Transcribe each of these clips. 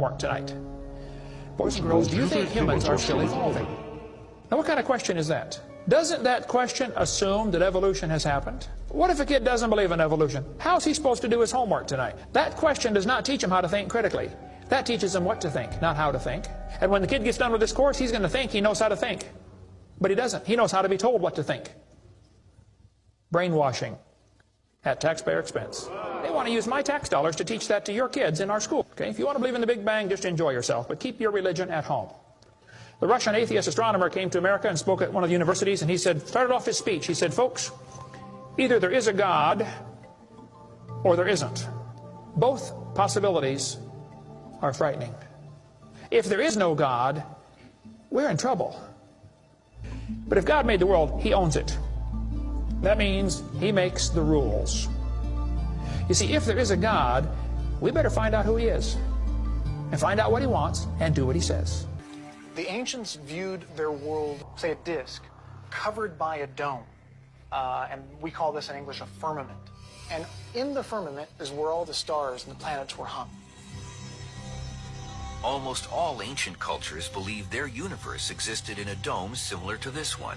homework tonight. Boys and girls, do you think humans are still evolving? Now, what kind of question is that? Doesn't that question assume that evolution has happened? What if a kid doesn't believe in evolution? How's he supposed to do his homework tonight? That question does not teach him how to think critically. That teaches him what to think, not how to think. And when the kid gets done with this course, he's going to think he knows how to think. But he doesn't. He knows how to be told what to think. Brainwashing at taxpayer expense. They want to use my tax dollars to teach that to your kids in our school. Okay? If you want to believe in the Big Bang, just enjoy yourself, but keep your religion at home. The Russian atheist astronomer came to America and spoke at one of the universities, and he started off his speech, he said, folks, either there is a God or there isn't. Both possibilities are frightening. If there is no God, we're in trouble. But if God made the world, He owns it. That means He makes the rules. You see, if there is a God, we better find out who He is, and find out what He wants, and do what He says. The ancients viewed their world, say a disk, covered by a dome. And we call this in English a firmament. And in the firmament is where all the stars and the planets were hung. Almost all ancient cultures believed their universe existed in a dome similar to this one.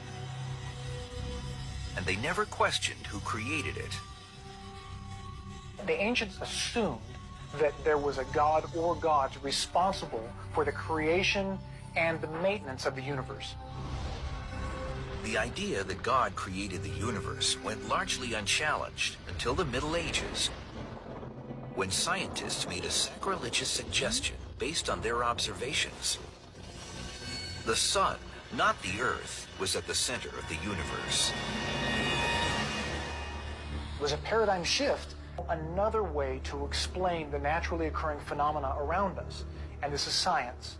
And they never questioned who created it. The ancients assumed that there was a god or gods responsible for the creation and the maintenance of the universe. The idea that God created the universe went largely unchallenged until the Middle Ages, when scientists made a sacrilegious suggestion based on their observations. The sun, not the earth, was at the center of the universe. It was a paradigm shift, another way to explain the naturally occurring phenomena around us, and this is science.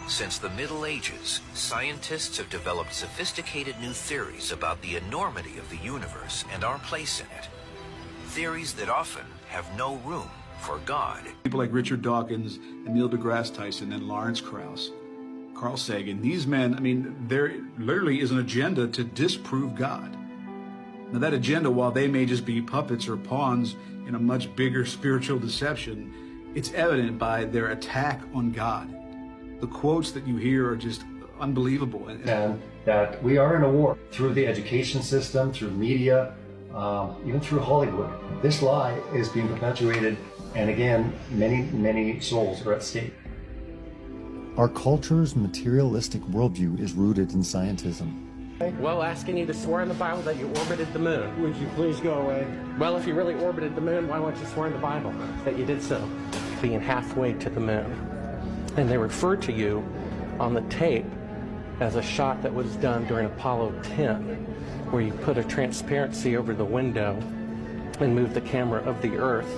Since the Middle Ages, scientists have developed sophisticated new theories about the enormity of the universe and our place in it. Theories that often have no room for God. People like Richard Dawkins, Neil deGrasse Tyson, and Lawrence Krauss, Carl Sagan, these men, I mean, there literally is an agenda to disprove God. Now that agenda, while they may just be puppets or pawns in a much bigger spiritual deception, it's evident by their attack on God. The quotes that you hear are just unbelievable. And that we are in a war through the education system, through media, even through Hollywood. This lie is being perpetuated, and again, many souls are at stake. Our culture's materialistic worldview is rooted in scientism. Well, asking you to swear in the Bible that you orbited the moon. Would you please go away? Well, if you really orbited the moon, why won't you swear in the Bible that you did so? Being halfway to the moon. And they refer to you on the tape as a shot that was done during Apollo 10, where you put a transparency over the window and moved the camera of the Earth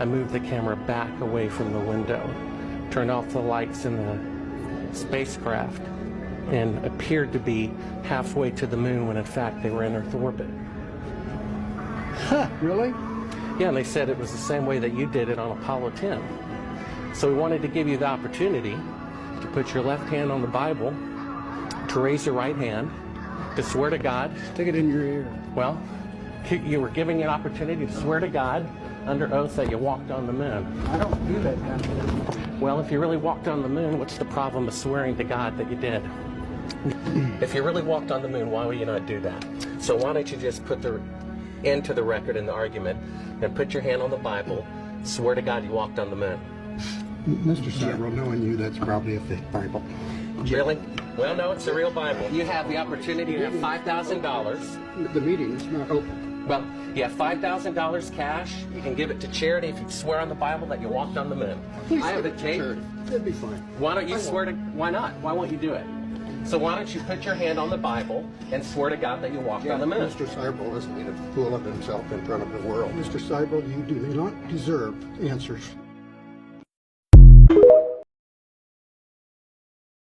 and moved the camera back away from the window, turned off the lights in the spacecraft, and appeared to be halfway to the moon when in fact they were in Earth orbit. Huh, really? Yeah, and they said it was the same way that you did it on Apollo 10. So we wanted to give you the opportunity to put your left hand on the Bible, to raise your right hand, to swear to God. Stick it in your ear. Well, you were giving an opportunity to swear to God under oath that you walked on the moon. I don't do that kind of thing. Well, if you really walked on the moon, what's the problem of swearing to God that you did? If you really walked on the moon, why would you not do that? So why don't you just put the end to the record in the argument and put your hand on the Bible, swear to God you walked on the moon. Mr. Seibel, knowing you, that's probably a fake Bible. Really? Well, no, it's a real Bible. You have the opportunity to have $5,000. The meeting is not open. Well, you have $5,000 cash. You can give it to charity if you swear on the Bible that you walked on the moon. Please I have the tape. It'd be fine. Why don't you swear to? Why not? Why won't you do it? So why don't you put your hand on the Bible and swear to God that you walked on the moon? Mr. Seibel isn't going to fool of himself in front of the world. Mr. Seibel, you do not deserve answers.